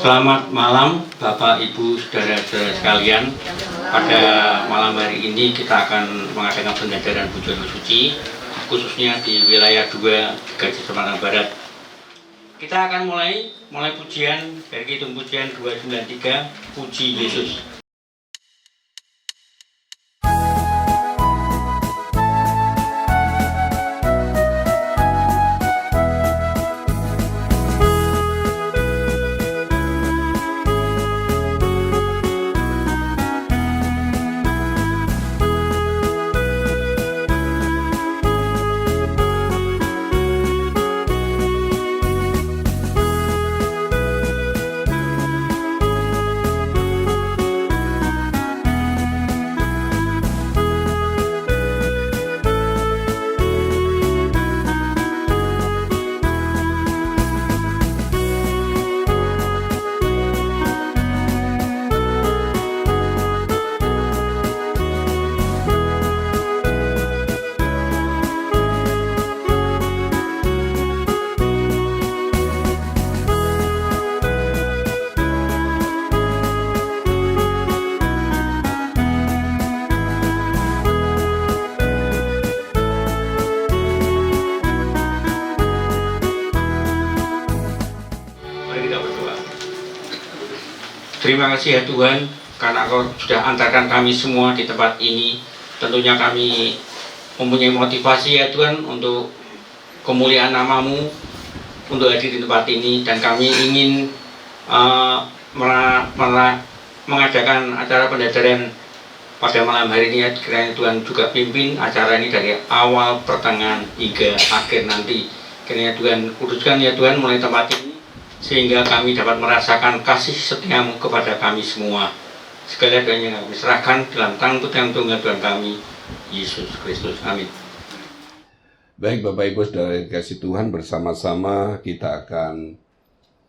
Selamat malam Bapak, Ibu, Saudara-saudara sekalian. Pada malam hari ini kita akan mengadakan pengajaran Bujono Suci, khususnya di wilayah 2 Gajah Semarang Barat. Kita akan mulai pujian dari Kidung Pujian 293, Puji Yesus. Terima kasih ya Tuhan, karena Kau sudah antarkan kami semua di tempat ini. Tentunya kami mempunyai motivasi ya Tuhan untuk kemuliaan nama-Mu, untuk hadir di tempat ini. Dan kami ingin mengadakan acara pendajaran pada malam hari ini ya. Kiranya Tuhan juga pimpin acara ini dari awal, pertengahan, hingga akhir nanti. Kiranya Tuhan kuduskan ya Tuhan mulai tempat ini, sehingga kami dapat merasakan kasih setia-Mu kepada kami semua. Segala doanya kami serahkan dalam tangan Putra Tunggal Tuhan kami, Yesus Kristus. Amin. Baik Bapak Ibu Saudara kasih Tuhan, bersama-sama kita akan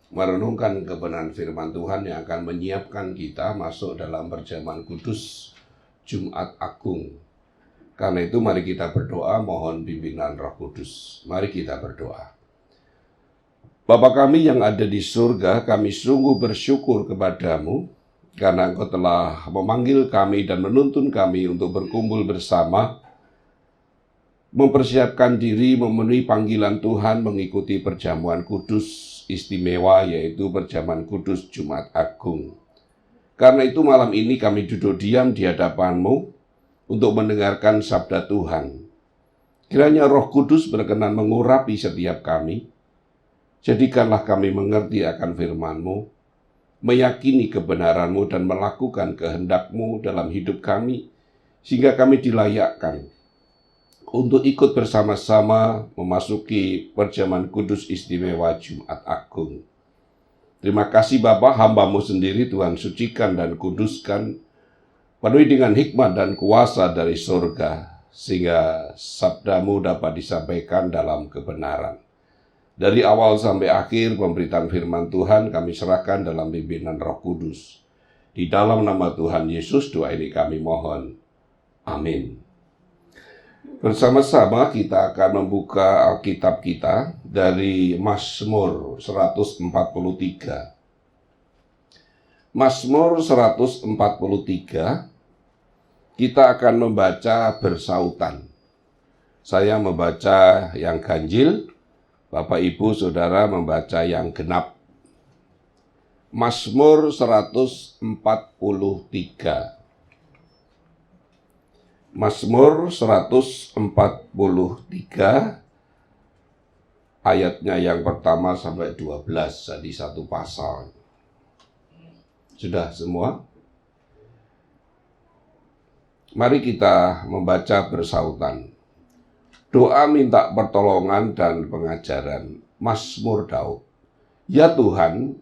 merenungkan kebenaran firman Tuhan yang akan menyiapkan kita masuk dalam perjamuan kudus Jumat Agung. Karena itu mari kita berdoa mohon bimbingan Roh Kudus. Mari kita berdoa. Bapa kami yang ada di surga, kami sungguh bersyukur kepadamu karena Engkau telah memanggil kami dan menuntun kami untuk berkumpul bersama, mempersiapkan diri memenuhi panggilan Tuhan mengikuti perjamuan kudus istimewa, yaitu perjamuan kudus Jumat Agung. Karena itu malam ini kami duduk diam di hadapan-Mu untuk mendengarkan sabda Tuhan. Kiranya Roh Kudus berkenan mengurapi setiap kami. Jadikanlah kami mengerti akan firman-Mu, meyakini kebenaran-Mu dan melakukan kehendak-Mu dalam hidup kami, sehingga kami dilayakkan untuk ikut bersama-sama memasuki perjamuan kudus istimewa Jumat Agung. Terima kasih Bapa, hamba-Mu sendiri Tuhan sucikan dan kuduskan, penuhi dengan hikmat dan kuasa dari surga, sehingga sabda-Mu dapat disampaikan dalam kebenaran. Dari awal sampai akhir pemberitaan firman Tuhan kami serahkan dalam pimpinan Roh Kudus. Di dalam nama Tuhan Yesus doa ini kami mohon. Amin. Bersama-sama kita akan membuka Alkitab kita dari Mazmur 143. Mazmur 143 kita akan membaca bersautan. Saya membaca yang ganjil, Bapak Ibu Saudara membaca yang genap. Mazmur 143. Mazmur 143 ayatnya yang pertama sampai 12, jadi satu pasal. Sudah semua? Mari kita membaca bersautan. Doa minta pertolongan dan pengajaran. Mazmur Daud. Ya Tuhan,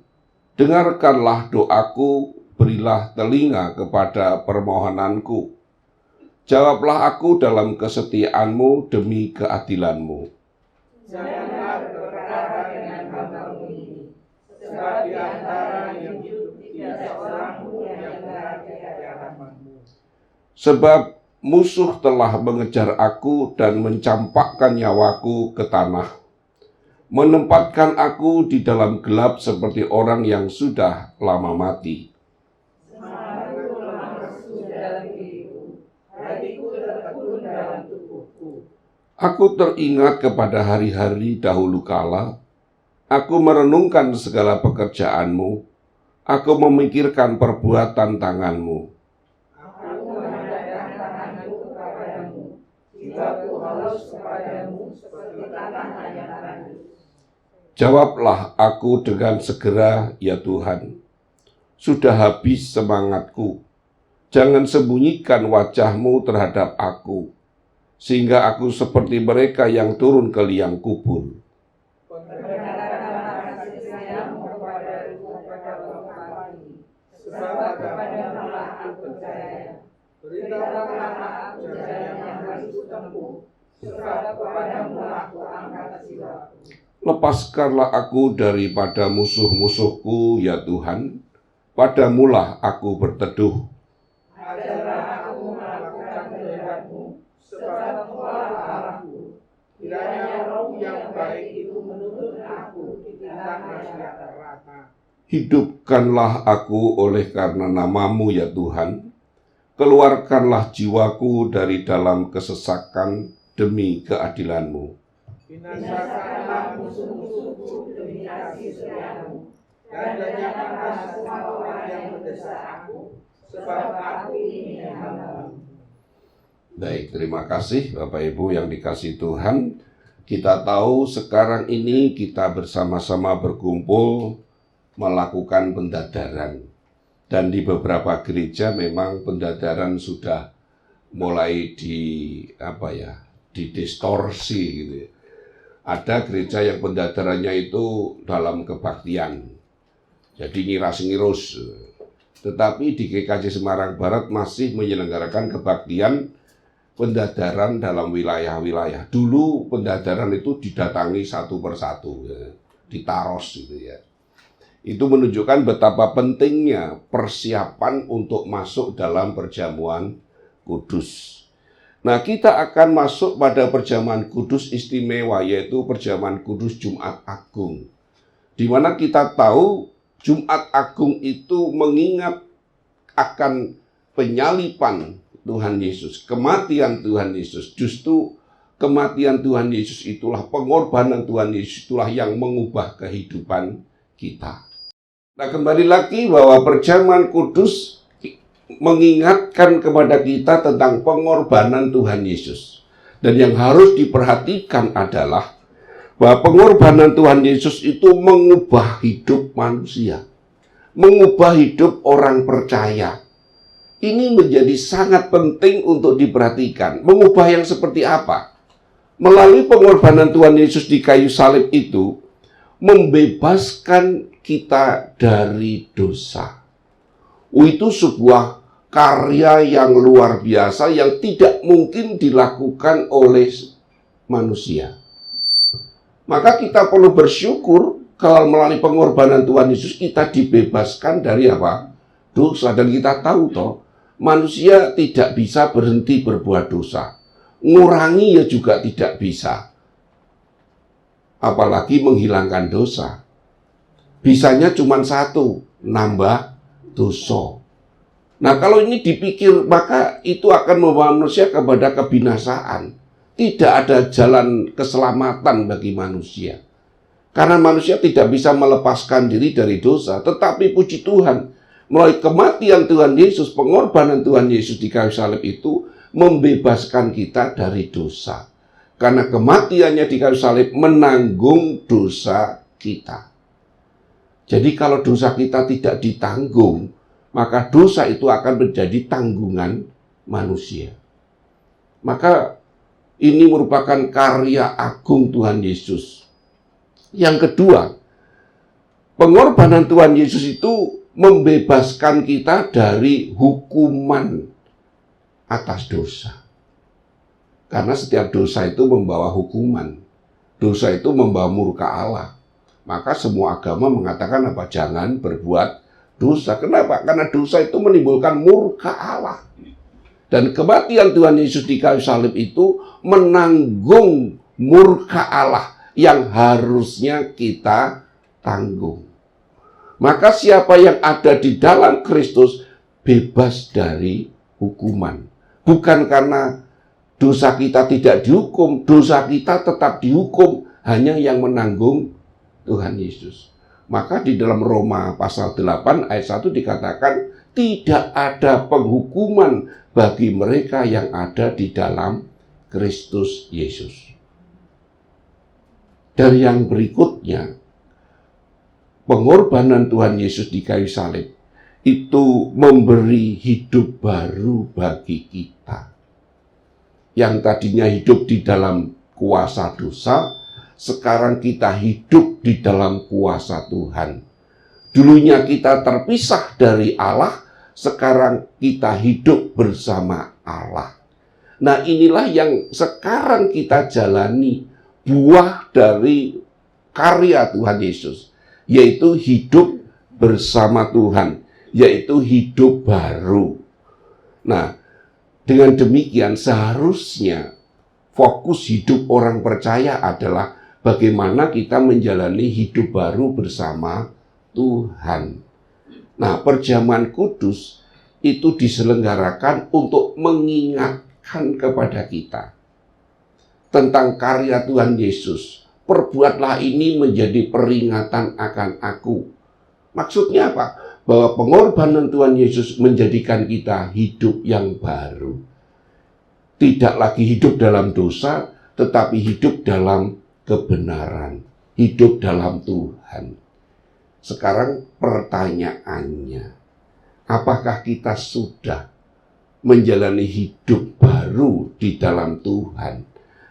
dengarkanlah doaku, berilah telinga kepada permohonanku. Jawablah aku dalam kesetiaan-Mu demi keadilan-Mu. Janganlah berperkara dengan hamba-Mu ini, sebab di antara yang hidup tidak seorang pun yang benar di hadapan-Mu. Sebab musuh telah mengejar aku dan mencampakkan nyawaku ke tanah. menempatkan aku di dalam gelap seperti orang yang sudah lama mati. Semangatku lesu dalam diriku, hatiku tertekun dalam tubuhku. Aku teringat kepada hari-hari dahulu kala. Aku merenungkan segala pekerjaanmu. Aku memikirkan perbuatan tanganmu. Aku menadahkan tanganku kepadamu, jiwaku halus kepadamu seperti tanah yang tandus. Jawablah aku dengan segera, ya Tuhan. Sudah habis semangatku. Jangan sembunyikan wajah-Mu terhadap aku, sehingga aku seperti mereka yang turun ke liang kubur. Perkatakanlah kasih sayang-Mu kepadaku pada waktu pagi, sebab kepadamu lah aku percaya. Beritahukanlah aku jalan yang harus kutempuh, sebab kepadamu lah aku angkat jiwaku. Lepaskanlah aku daripada musuh-musuhku, ya Tuhan. Padamulah aku berteduh. Ajarlah aku melakukan kehendak-Mu, sebab Engkaulah Allahku. Kiranya roh yang baik itu menuntun aku di tanah yang terata. Hidupkanlah aku oleh karena nama-Mu, ya Tuhan. Keluarkanlah jiwaku dari dalam kesesakan demi keadilan-Mu. Binasakanlah musuh-musuhku demi kasih setiamu, dan lenyapkanlah semua orang yang mendesak aku, sebab aku ini hamba-Mu. Baik, terima kasih Bapak Ibu yang dikasihi Tuhan. Kita tahu sekarang ini kita bersama-sama berkumpul melakukan pendadaran. Dan di beberapa gereja memang pendadaran sudah mulai didistorsi gitu ya. Ada gereja yang pendadarannya itu dalam kebaktian. Jadi ngiras-ngirus. Tetapi di GKJ Semarang Barat masih menyelenggarakan kebaktian pendadaran dalam wilayah-wilayah. Dulu pendadaran itu didatangi satu persatu, ya, ditaros gitu ya. Itu menunjukkan betapa pentingnya persiapan untuk masuk dalam perjamuan kudus. Nah, kita akan masuk pada perjamuan kudus istimewa, yaitu perjamuan kudus Jumat Agung. Di mana kita tahu Jumat Agung itu mengingat akan penyaliban Tuhan Yesus, kematian Tuhan Yesus. Justru kematian Tuhan Yesus itulah, pengorbanan Tuhan Yesus itulah yang mengubah kehidupan kita. Nah, kembali lagi bahwa perjamuan kudus mengingatkan kepada kita tentang pengorbanan Tuhan Yesus. Dan yang harus diperhatikan adalah bahwa pengorbanan Tuhan Yesus itu mengubah hidup manusia, mengubah hidup orang percaya. Ini menjadi sangat penting untuk diperhatikan. Mengubah yang seperti apa? Melalui pengorbanan Tuhan Yesus di kayu salib itu, membebaskan kita dari dosa. Itu sebuah karya yang luar biasa yang tidak mungkin dilakukan oleh manusia. Maka kita perlu bersyukur kalau melalui pengorbanan Tuhan Yesus kita dibebaskan dari apa? Dosa. Dan kita tahu toh, manusia tidak bisa berhenti berbuat dosa. Ngurangi ya juga tidak bisa. Apalagi menghilangkan dosa. Bisanya cuma satu, nambah dosa. Nah, kalau ini dipikir, maka itu akan membawa manusia kepada kebinasaan. Tidak ada jalan keselamatan bagi manusia. Karena manusia tidak bisa melepaskan diri dari dosa. Tetapi puji Tuhan, melalui kematian Tuhan Yesus, pengorbanan Tuhan Yesus di kayu salib itu membebaskan kita dari dosa. Karena kematiannya di kayu salib menanggung dosa kita. Jadi kalau dosa kita tidak ditanggung, maka dosa itu akan menjadi tanggungan manusia. Maka ini merupakan karya agung Tuhan Yesus. Yang kedua, pengorbanan Tuhan Yesus itu membebaskan kita dari hukuman atas dosa. Karena setiap dosa itu membawa hukuman. Dosa itu membawa murka Allah. Maka semua agama mengatakan apa? Jangan berbuat dosa. Kenapa? Karena dosa itu menimbulkan murka Allah. Dan kematian Tuhan Yesus di kayu salib itu menanggung murka Allah yang harusnya kita tanggung. Maka siapa yang ada di dalam Kristus bebas dari hukuman. Bukan karena dosa kita tidak dihukum, dosa kita tetap dihukum, hanya yang menanggung Tuhan Yesus. Maka di dalam Roma pasal 8 ayat 1 dikatakan, tidak ada penghukuman bagi mereka yang ada di dalam Kristus Yesus. Dan yang berikutnya, pengorbanan Tuhan Yesus di kayu salib itu memberi hidup baru bagi kita. Yang tadinya hidup di dalam kuasa dosa, sekarang kita hidup di dalam kuasa Tuhan. Dulunya kita terpisah dari Allah, sekarang kita hidup bersama Allah. Nah, inilah yang sekarang kita jalani, buah dari karya Tuhan Yesus, yaitu hidup bersama Tuhan, yaitu hidup baru. Nah, dengan demikian seharusnya fokus hidup orang percaya adalah bagaimana kita menjalani hidup baru bersama Tuhan. Nah, perjamuan kudus itu diselenggarakan untuk mengingatkan kepada kita tentang karya Tuhan Yesus. Perbuatlah ini menjadi peringatan akan aku. Maksudnya apa? Bahwa pengorbanan Tuhan Yesus menjadikan kita hidup yang baru. Tidak lagi hidup dalam dosa, tetapi hidup dalam kebenaran. Hidup dalam Tuhan. Sekarang pertanyaannya, apakah kita sudah menjalani hidup baru di dalam Tuhan?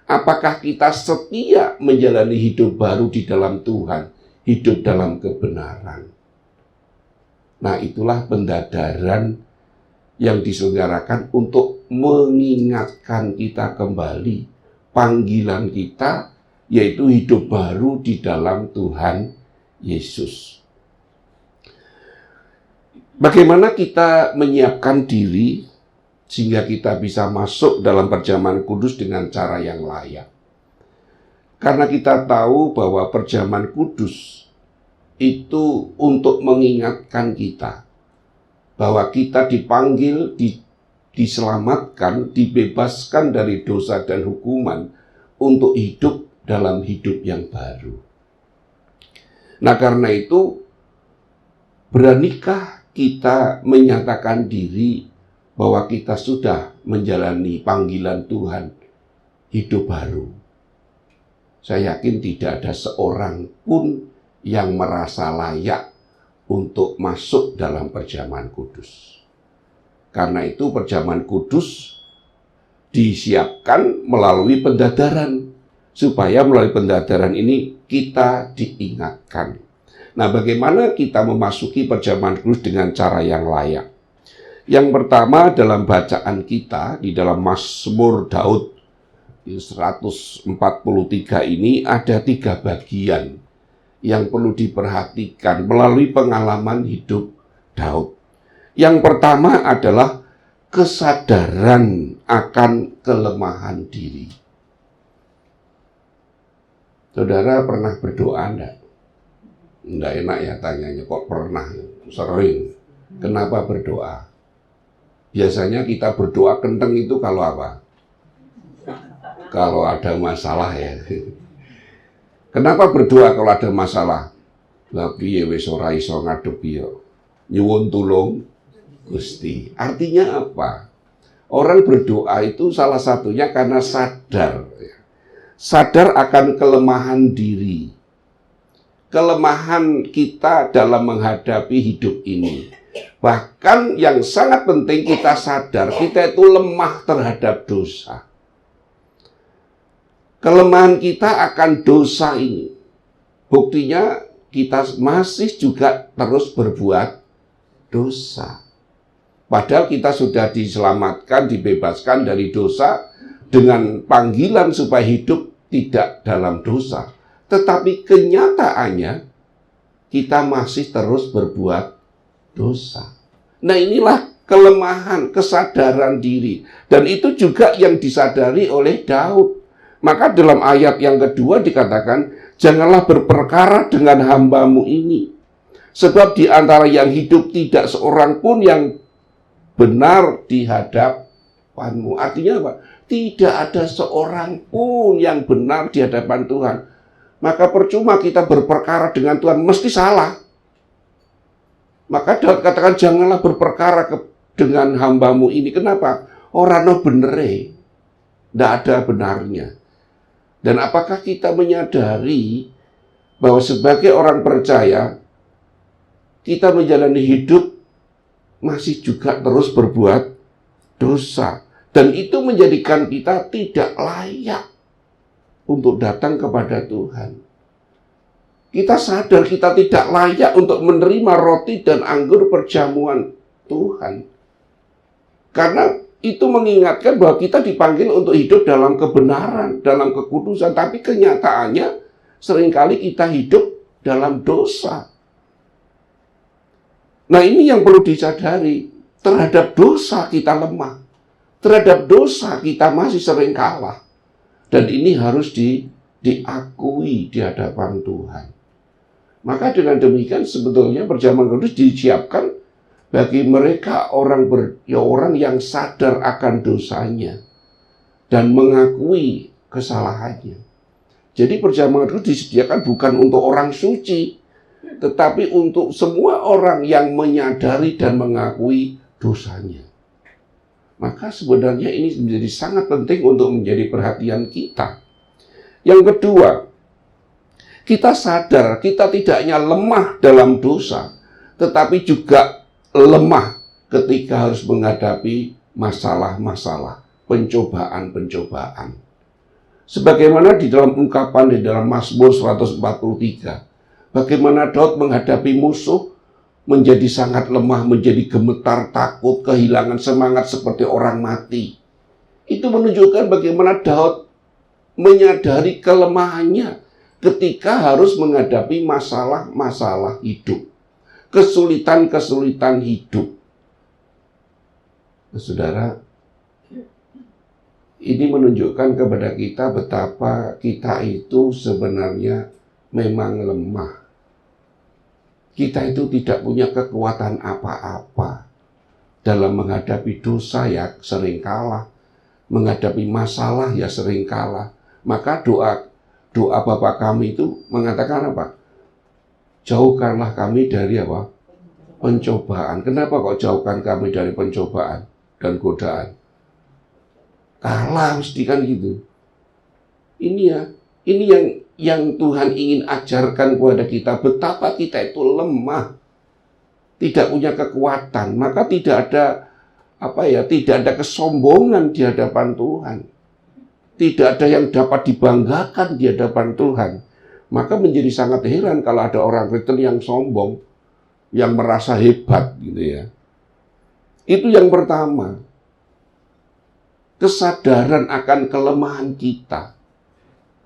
Apakah kita setia menjalani hidup baru di dalam Tuhan, hidup dalam kebenaran? Nah, itulah pendadaran yang diselenggarakan untuk mengingatkan kita kembali panggilan kita, yaitu hidup baru di dalam Tuhan Yesus. Bagaimana kita menyiapkan diri sehingga kita bisa masuk dalam perjamuan kudus dengan cara yang layak? Karena kita tahu bahwa perjamuan kudus itu untuk mengingatkan kita bahwa kita dipanggil, diselamatkan, dibebaskan dari dosa dan hukuman untuk hidup dalam hidup yang baru. Nah, karena itu, beranikah kita menyatakan diri bahwa kita sudah menjalani panggilan Tuhan hidup baru? Saya yakin tidak ada seorang pun yang merasa layak untuk masuk dalam perjamuan kudus. Karena itu perjamuan kudus disiapkan melalui pendadaran, supaya melalui pendadaran ini kita diingatkan. Nah, bagaimana kita memasuki perjamuan kudus dengan cara yang layak? Yang pertama, dalam bacaan kita di dalam Mazmur Daud 143 ini ada 3 bagian yang perlu diperhatikan melalui pengalaman hidup Daud. Yang pertama adalah kesadaran akan kelemahan diri. Saudara pernah berdoa enggak? Enggak enak ya tanyanya, kok pernah? Sering. Kenapa berdoa? Biasanya kita berdoa kenceng itu kalau apa? Kalau ada masalah ya. Kenapa berdoa kalau ada masalah? Lah piye wis ora iso ngadepi yo. Nyuwun tulung Gusti. Artinya apa? Orang berdoa itu salah satunya karena sadar. Sadar akan kelemahan diri. Kelemahan kita dalam menghadapi hidup ini. Bahkan yang sangat penting kita sadar, kita itu lemah terhadap dosa. Kelemahan kita akan dosa ini. Buktinya kita masih juga terus berbuat dosa. Padahal kita sudah diselamatkan, dibebaskan dari dosa dengan panggilan supaya hidup tidak dalam dosa. Tetapi kenyataannya kita masih terus berbuat dosa. Nah, inilah kelemahan, kesadaran diri. Dan itu juga yang disadari oleh Daud. Maka dalam ayat yang kedua dikatakan, janganlah berperkara dengan hamba-Mu ini. Sebab di antara yang hidup tidak seorang pun yang benar di hadapan-Mu. Artinya apa? Tidak ada seorang pun yang benar di hadapan Tuhan. Maka percuma kita berperkara dengan Tuhan, mesti salah. Maka Daud katakan, janganlah berperkara dengan hamba-Mu ini. Kenapa? Orangnya bener, tidak ada benarnya. Dan apakah kita menyadari bahwa sebagai orang percaya, kita menjalani hidup masih juga terus berbuat dosa. Dan itu menjadikan kita tidak layak untuk datang kepada Tuhan. Kita sadar kita tidak layak untuk menerima roti dan anggur perjamuan Tuhan. Karena itu mengingatkan bahwa kita dipanggil untuk hidup dalam kebenaran, dalam kekudusan. Tapi kenyataannya seringkali kita hidup dalam dosa. Nah, ini yang perlu disadari. Terhadap dosa kita lemah. Terhadap dosa kita masih sering kalah. Dan ini harus diakui di hadapan Tuhan. Maka dengan demikian sebetulnya perjamuan kudus disiapkan bagi mereka orang yang sadar akan dosanya dan mengakui kesalahannya. Jadi perjamuan kudus disediakan bukan untuk orang suci, tetapi untuk semua orang yang menyadari dan mengakui dosanya. Maka sebenarnya ini menjadi sangat penting untuk menjadi perhatian kita. Yang kedua, kita sadar kita tidak hanya lemah dalam dosa, tetapi juga lemah ketika harus menghadapi masalah-masalah, pencobaan-pencobaan. Sebagaimana di dalam ungkapan di dalam Mazmur 143, bagaimana Daud menghadapi musuh menjadi sangat lemah, menjadi gemetar, takut, kehilangan semangat seperti orang mati. Itu menunjukkan bagaimana Daud menyadari kelemahannya ketika harus menghadapi masalah-masalah hidup, kesulitan-kesulitan hidup. Nah, saudara, ini menunjukkan kepada kita betapa kita itu sebenarnya memang lemah. Kita itu tidak punya kekuatan apa-apa dalam menghadapi dosa, ya sering kalah, menghadapi masalah ya sering kalah. Maka doa Bapa kami itu mengatakan apa? Jauhkanlah kami dari apa? Pencobaan. Kenapa kok jauhkan kami dari pencobaan dan godaan? Kalah mesti kan gitu. Ini yang Tuhan ingin ajarkan kepada kita, betapa kita itu lemah, tidak punya kekuatan, maka tidak ada kesombongan di hadapan Tuhan. Tidak ada yang dapat dibanggakan di hadapan Tuhan. Maka menjadi sangat heran kalau ada orang Kristen yang sombong, yang merasa hebat gitu ya. Itu yang pertama. Kesadaran akan kelemahan kita,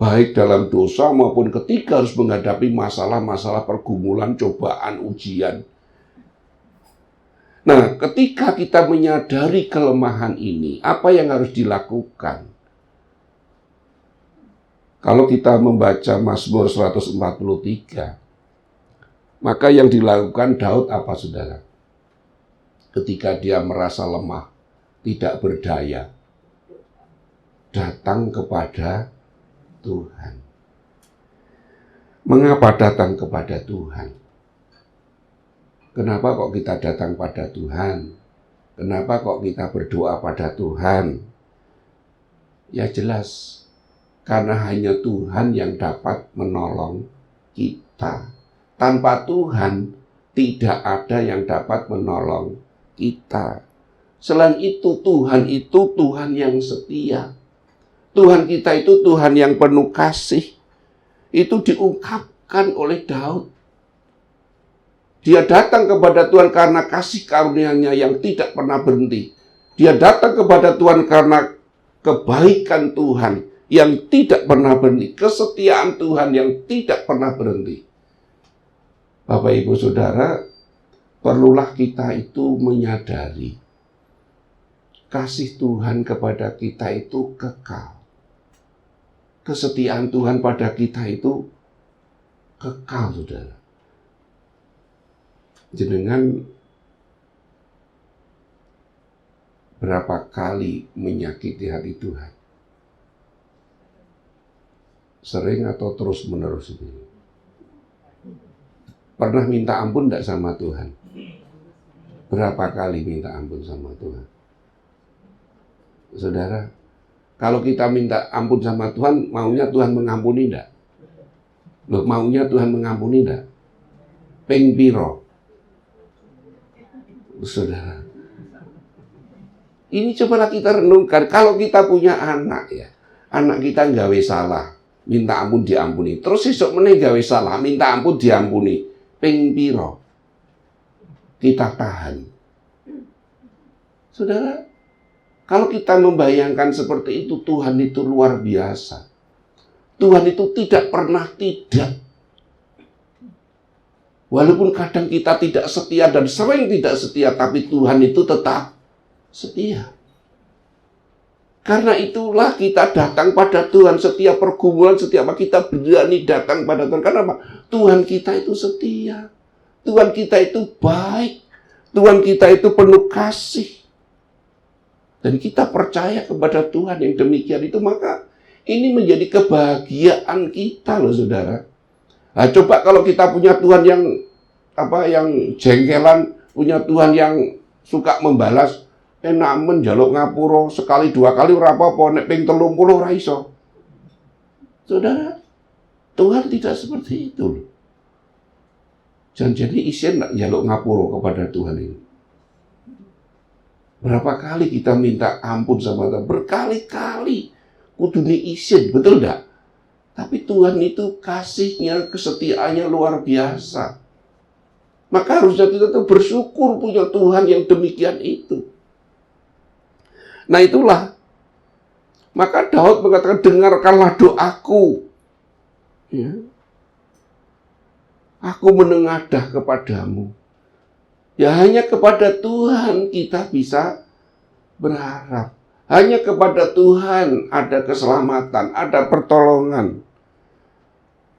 baik dalam dosa maupun ketika harus menghadapi masalah-masalah pergumulan, cobaan, ujian. Nah, ketika kita menyadari kelemahan ini, apa yang harus dilakukan? Kalau kita membaca Mazmur 143, maka yang dilakukan Daud apa, saudara? Ketika dia merasa lemah, tidak berdaya, datang kepada Tuhan. Mengapa datang kepada Tuhan? Kenapa kok kita datang pada Tuhan? Kenapa kok kita berdoa pada Tuhan? Ya jelas, karena hanya Tuhan yang dapat menolong kita. Tanpa Tuhan, tidak ada yang dapat menolong kita. Selain itu, Tuhan yang setia. Tuhan kita itu Tuhan yang penuh kasih. Itu diungkapkan oleh Daud. Dia datang kepada Tuhan karena kasih karunia-Nya yang tidak pernah berhenti. Dia datang kepada Tuhan karena kebaikan Tuhan yang tidak pernah berhenti, kesetiaan Tuhan yang tidak pernah berhenti. Bapak, Ibu, Saudara, perlulah kita itu menyadari kasih Tuhan kepada kita itu kekal. kesetiaan Tuhan pada kita itu kekal, saudara. Jenengan berapa kali menyakiti hati Tuhan? Sering atau terus menerus ini? Pernah minta ampun enggak sama Tuhan? Berapa kali minta ampun sama Tuhan? Saudara, kalau kita minta ampun sama Tuhan, maunya Tuhan mengampuni enggak? Loh, maunya Tuhan mengampuni enggak? Ping piro? Saudara, ini cobalah kita renungkan. Kalau kita punya anak ya, anak kita nggawe salah, minta ampun diampuni. Terus esok meneh gawe salah, minta ampun diampuni. Ping piro kita tahan? Saudara, kalau kita membayangkan seperti itu, Tuhan itu luar biasa. Tuhan itu tidak pernah tidak. Walaupun kadang kita tidak setia dan sering tidak setia, tapi Tuhan itu tetap setia. Karena itulah kita datang pada Tuhan. Setiap pergumulan, setiap kita berani datang pada Tuhan. Karena apa? Tuhan kita itu setia. Tuhan kita itu baik. Tuhan kita itu penuh kasih. Dan kita percaya kepada Tuhan yang demikian itu, maka ini menjadi kebahagiaan kita loh, saudara. Nah, coba kalau kita punya Tuhan yang jengkelan, punya Tuhan yang suka membalas, enak menjaluk ngapura sekali dua kali ora apa-apa, nek ping 30 ora iso. Saudara, Tuhan tidak seperti itu loh. Jangan jadi isin nak jaluk ngapura kepada Tuhan ini. Berapa kali kita minta ampun sama Tuhan? Berkali-kali. Kudune isin, betul enggak? Tapi Tuhan itu kasihnya, kesetiaannya luar biasa. Maka harusnya kita tuh bersyukur punya Tuhan yang demikian itu. Nah itulah. Maka Daud mengatakan, dengarkanlah doaku. Ya. Aku menengadah kepadamu. Ya hanya kepada Tuhan kita bisa berharap. Hanya kepada Tuhan ada keselamatan, ada pertolongan.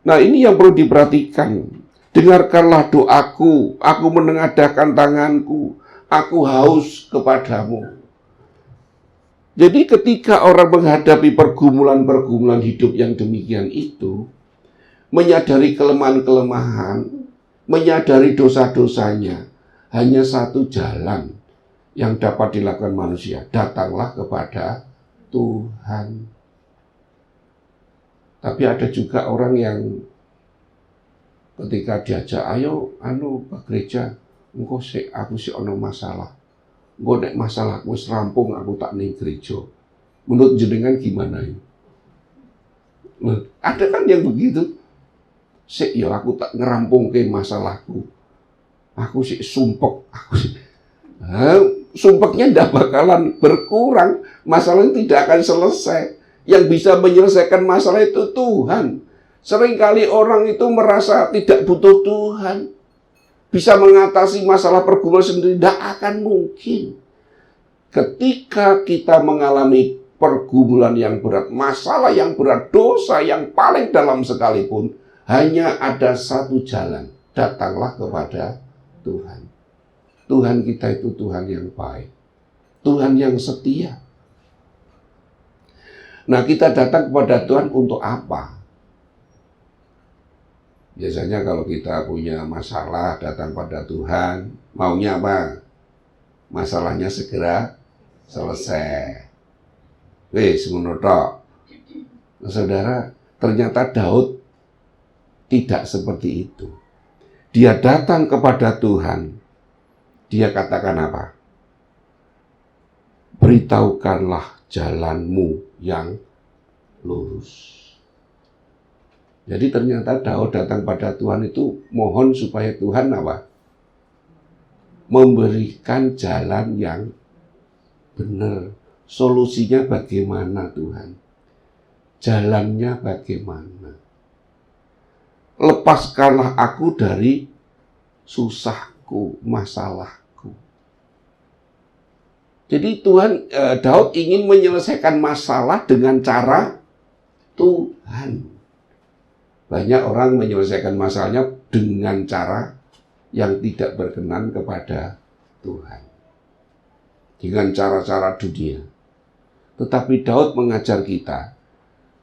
Nah ini yang perlu diperhatikan. Dengarkanlah doaku, aku menengadahkan tanganku, aku haus kepadamu. Jadi ketika orang menghadapi pergumulan-pergumulan hidup yang demikian itu, menyadari kelemahan-kelemahan, menyadari dosa-dosanya, hanya satu jalan yang dapat dilakukan manusia, datanglah kepada Tuhan. Tapi ada juga orang yang ketika diajak, ayo ke gereja, aku sih ono masalah. Engko nek masalahku wis rampung, aku tak ning gereja. Menurut jenengan gimana ini? Ada kan yang begitu. Sik ya aku tak ngerampungke masalahku. Aku sih sumpek, sumpeknya tidak bakalan berkurang. Masalah tidak akan selesai. Yang bisa menyelesaikan masalah itu Tuhan. Seringkali orang itu merasa tidak butuh Tuhan. Bisa mengatasi masalah pergumulan sendiri. Tidak akan mungkin. Ketika kita mengalami pergumulan yang berat, masalah yang berat, dosa yang paling dalam sekalipun, hanya ada satu jalan. Datanglah kepada Tuhan. Tuhan kita itu Tuhan yang baik. Tuhan yang setia. Nah, kita datang kepada Tuhan untuk apa? Biasanya kalau kita punya masalah datang pada Tuhan, maunya apa? Masalahnya segera selesai. Wis ngono tok. Nah, saudara, ternyata Daud tidak seperti itu. Dia datang kepada Tuhan. Dia katakan apa? Beritahukanlah jalanmu yang lurus. Jadi ternyata Daud datang pada Tuhan itu mohon supaya Tuhan apa? Memberikan jalan yang benar. Solusinya bagaimana Tuhan? Jalannya bagaimana? Lepaskanlah aku dari susahku, masalahku. Jadi Daud ingin menyelesaikan masalah dengan cara Tuhan. Banyak orang menyelesaikan masalahnya dengan cara yang tidak berkenan kepada Tuhan. Dengan cara-cara dunia. Tetapi Daud mengajar kita,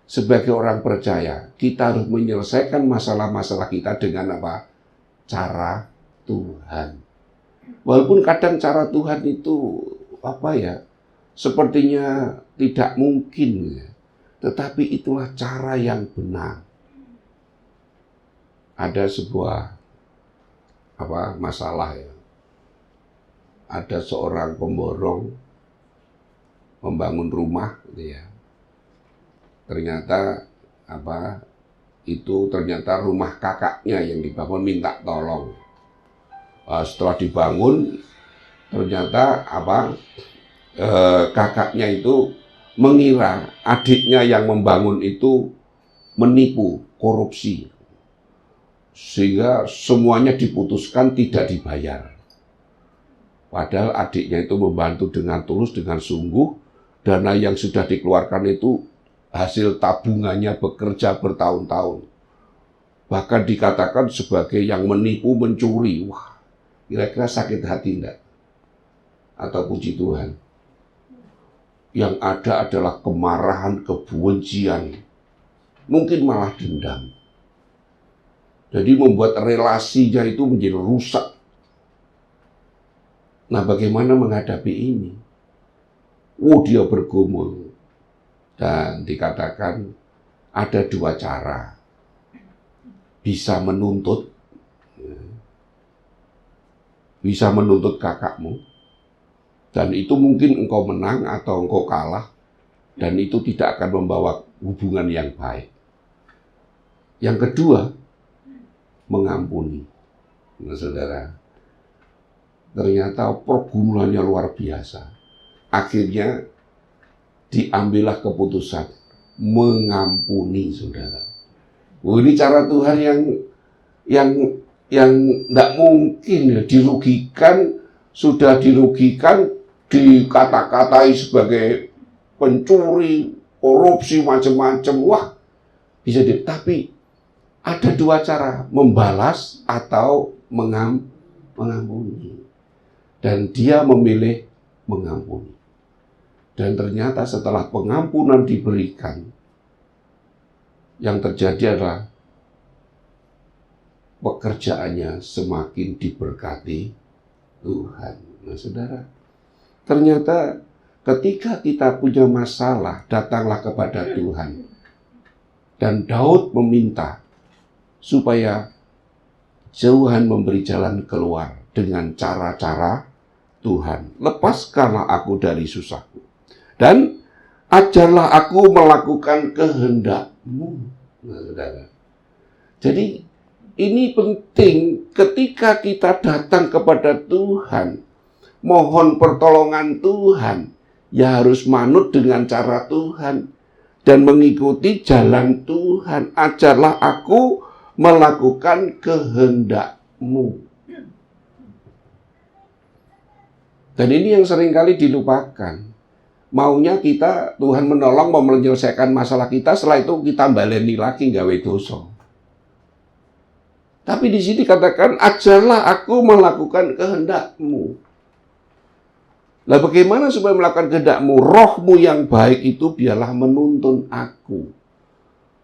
sebagai orang percaya, kita harus menyelesaikan masalah-masalah kita dengan apa? Cara Tuhan. Walaupun kadang cara Tuhan itu sepertinya tidak mungkin, tetapi itulah cara yang benar. Ada sebuah masalah ya. Ada seorang pemborong membangun rumah gitu ya. Ternyata ternyata rumah kakaknya yang dibangun minta tolong. Setelah dibangun ternyata kakaknya itu mengira adiknya yang membangun itu menipu, korupsi. Sehingga semuanya diputuskan tidak dibayar. Padahal adiknya itu membantu dengan tulus, dengan sungguh. Dana yang sudah dikeluarkan itu hasil tabungannya bekerja bertahun-tahun. Bahkan dikatakan sebagai yang menipu, mencuri. Wah, kira-kira sakit hati enggak? Atau puji Tuhan? Yang ada adalah kemarahan, kebencian. Mungkin malah dendam. Jadi membuat relasinya itu menjadi rusak. Nah, bagaimana menghadapi ini? Dia bergumul. Dan dikatakan ada dua cara. Bisa menuntut kakakmu. Dan itu mungkin engkau menang atau engkau kalah. Dan itu tidak akan membawa hubungan yang baik. Yang kedua, mengampuni. Nah, saudara, ternyata pergumulannya luar biasa. Akhirnya diambillah keputusan mengampuni, saudara. Ini cara Tuhan yang tidak mungkin ya, sudah dirugikan, dikata-katai sebagai pencuri, korupsi, macam-macam. Wah, bisa tapi ada dua cara, membalas atau mengampuni. Dan dia memilih mengampuni. Dan ternyata setelah pengampunan diberikan, yang terjadi adalah pekerjaannya semakin diberkati Tuhan. Nah, saudara, ternyata ketika kita punya masalah, datanglah kepada Tuhan. Dan Daud meminta supaya Tuhan memberi jalan keluar dengan cara-cara Tuhan. Lepaskanlah aku dari susahku. Dan ajarlah aku melakukan kehendak-Mu. Nah, saudara. Jadi ini penting ketika kita datang kepada Tuhan, mohon pertolongan Tuhan, ya harus manut dengan cara Tuhan dan mengikuti jalan Tuhan. Ajarlah aku melakukan kehendak-Mu. Dan ini yang seringkali dilupakan. Maunya kita, Tuhan menolong, mau menyelesaikan masalah kita, setelah itu kita baleni lagi gawe dosa. Tapi di sini katakan, ajarlah aku melakukan kehendak-Mu. Lah bagaimana supaya melakukan kehendak-Mu? Roh-Mu yang baik itu biarlah menuntun aku.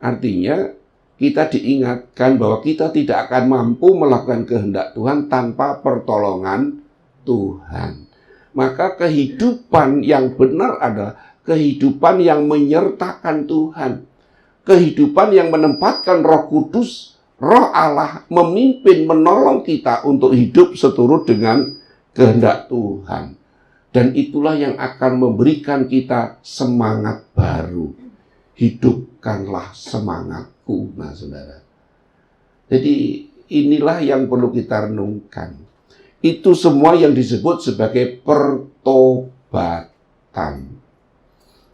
Artinya, kita diingatkan bahwa kita tidak akan mampu melakukan kehendak Tuhan tanpa pertolongan Tuhan. Maka kehidupan yang benar adalah kehidupan yang menyertakan Tuhan. Kehidupan yang menempatkan Roh Kudus, Roh Allah memimpin, menolong kita untuk hidup seturut dengan kehendak Tuhan. Dan itulah yang akan memberikan kita semangat baru. Hidupkanlah semangatku. Nah, saudara. Jadi inilah yang perlu kita renungkan. Itu semua yang disebut sebagai pertobatan.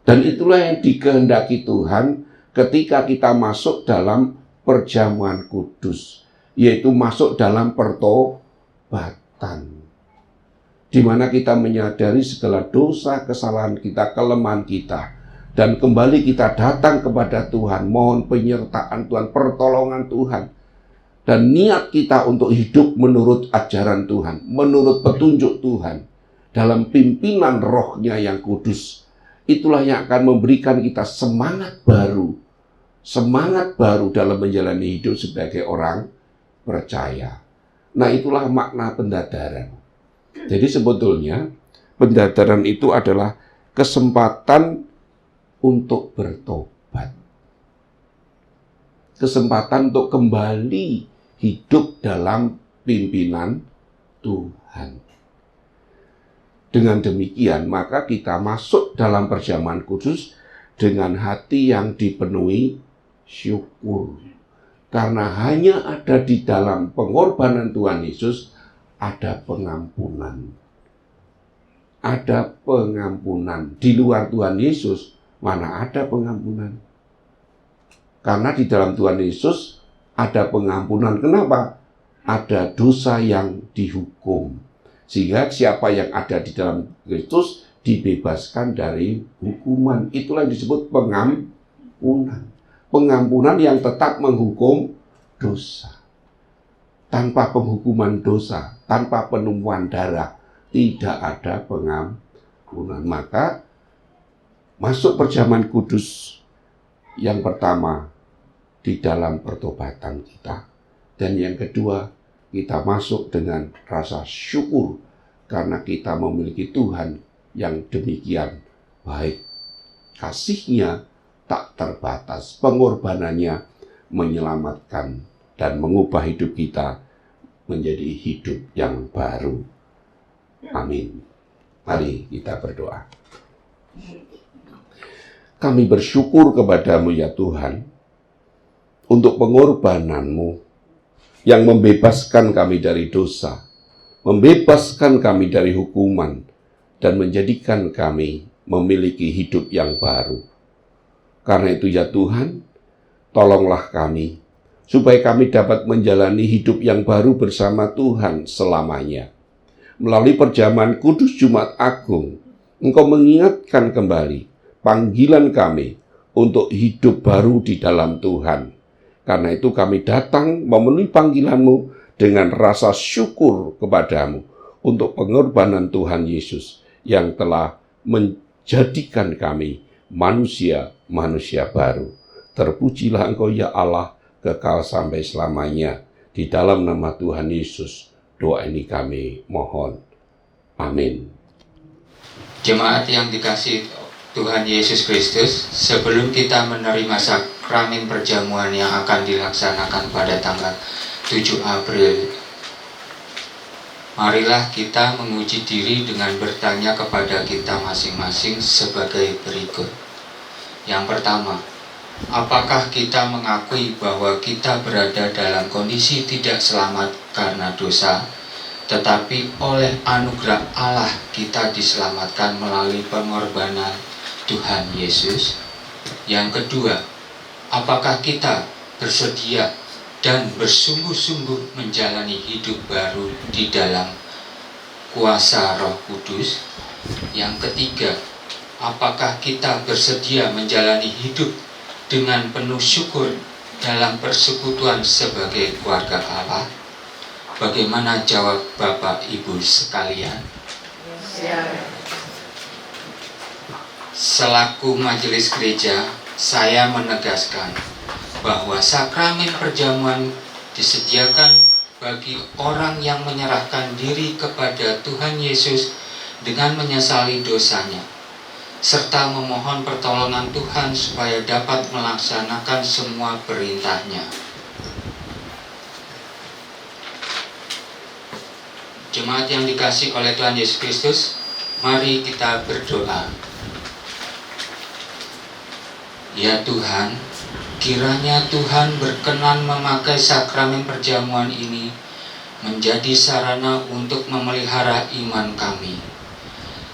Dan itulah yang dikehendaki Tuhan ketika kita masuk dalam perjamuan kudus. Yaitu masuk dalam pertobatan. Di mana kita menyadari segala dosa, kesalahan kita, kelemahan kita. Dan kembali kita datang kepada Tuhan, mohon penyertaan Tuhan, pertolongan Tuhan. Dan niat kita untuk hidup menurut ajaran Tuhan, menurut petunjuk Tuhan, dalam pimpinan rohnya yang kudus. Itulah yang akan memberikan kita semangat baru dalam menjalani hidup sebagai orang percaya. Nah, itulah makna pendadaran. Jadi sebetulnya pendadaran itu adalah kesempatan untuk bertobat. Kesempatan untuk kembali hidup dalam pimpinan Tuhan. Dengan demikian, maka kita masuk dalam perjamuan kudus dengan hati yang dipenuhi syukur. Karena hanya ada di dalam pengorbanan Tuhan Yesus ada pengampunan. Ada pengampunan. Di luar Tuhan Yesus, mana ada pengampunan? Karena di dalam Tuhan Yesus ada pengampunan. Kenapa? Ada dosa yang dihukum. Sehingga siapa yang ada di dalam Kristus dibebaskan dari hukuman. Itulah yang disebut pengampunan. Pengampunan yang tetap menghukum dosa. Tanpa penghukuman dosa, tanpa penumpahan darah, tidak ada pengampunan. Maka masuk perjamuan kudus yang pertama di dalam pertobatan kita. Dan yang kedua, kita masuk dengan rasa syukur karena kita memiliki Tuhan yang demikian baik. Kasih-Nya tak terbatas, pengorbanannya menyelamatkan dan mengubah hidup kita menjadi hidup yang baru. Amin. Mari kita berdoa. Kami bersyukur kepadamu ya Tuhan, untuk pengorbanan-Mu yang membebaskan kami dari dosa, membebaskan kami dari hukuman, dan menjadikan kami memiliki hidup yang baru. Karena itu ya Tuhan, tolonglah kami, supaya kami dapat menjalani hidup yang baru bersama Tuhan selamanya. Melalui perjamuan kudus Jumat Agung, Engkau mengingatkan kembali panggilan kami untuk hidup baru di dalam Tuhan. Karena itu kami datang memenuhi panggilan-Mu dengan rasa syukur kepadamu untuk pengorbanan Tuhan Yesus yang telah menjadikan kami manusia baru. Terpujilah Engkau ya Allah, kekal sampai selamanya. Di dalam nama Tuhan Yesus, doa ini kami mohon. Amin. Jemaat yang dikasihi Tuhan Yesus Kristus, sebelum kita menerima sakramen perjamuan yang akan dilaksanakan pada tanggal 7 April, marilah kita menguji diri dengan bertanya kepada kita masing-masing sebagai berikut. Yang pertama, apakah kita mengakui bahwa kita berada dalam kondisi tidak selamat karena dosa, tetapi oleh anugerah Allah kita diselamatkan melalui pengorbanan Tuhan Yesus? Yang kedua, apakah kita bersedia dan bersungguh-sungguh menjalani hidup baru di dalam kuasa Roh Kudus? Yang ketiga, apakah kita bersedia menjalani hidup dengan penuh syukur dalam persekutuan sebagai keluarga Allah? Bagaimana jawab Bapak Ibu sekalian? Selaku majelis gereja, saya menegaskan bahwa sakramen perjamuan disediakan bagi orang yang menyerahkan diri kepada Tuhan Yesus dengan menyesali dosanya, serta memohon pertolongan Tuhan supaya dapat melaksanakan semua perintah-Nya. Jemaat yang dikasihi oleh Tuhan Yesus Kristus, mari kita berdoa. Ya Tuhan, kiranya Tuhan berkenan memakai sakramen perjamuan ini menjadi sarana untuk memelihara iman kami,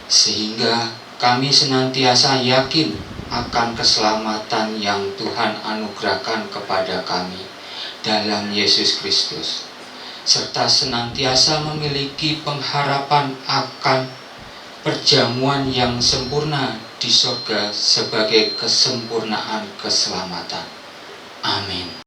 sehingga kami senantiasa yakin akan keselamatan yang Tuhan anugerahkan kepada kami dalam Yesus Kristus, serta senantiasa memiliki pengharapan akan perjamuan yang sempurna di surga sebagai kesempurnaan keselamatan. Amin.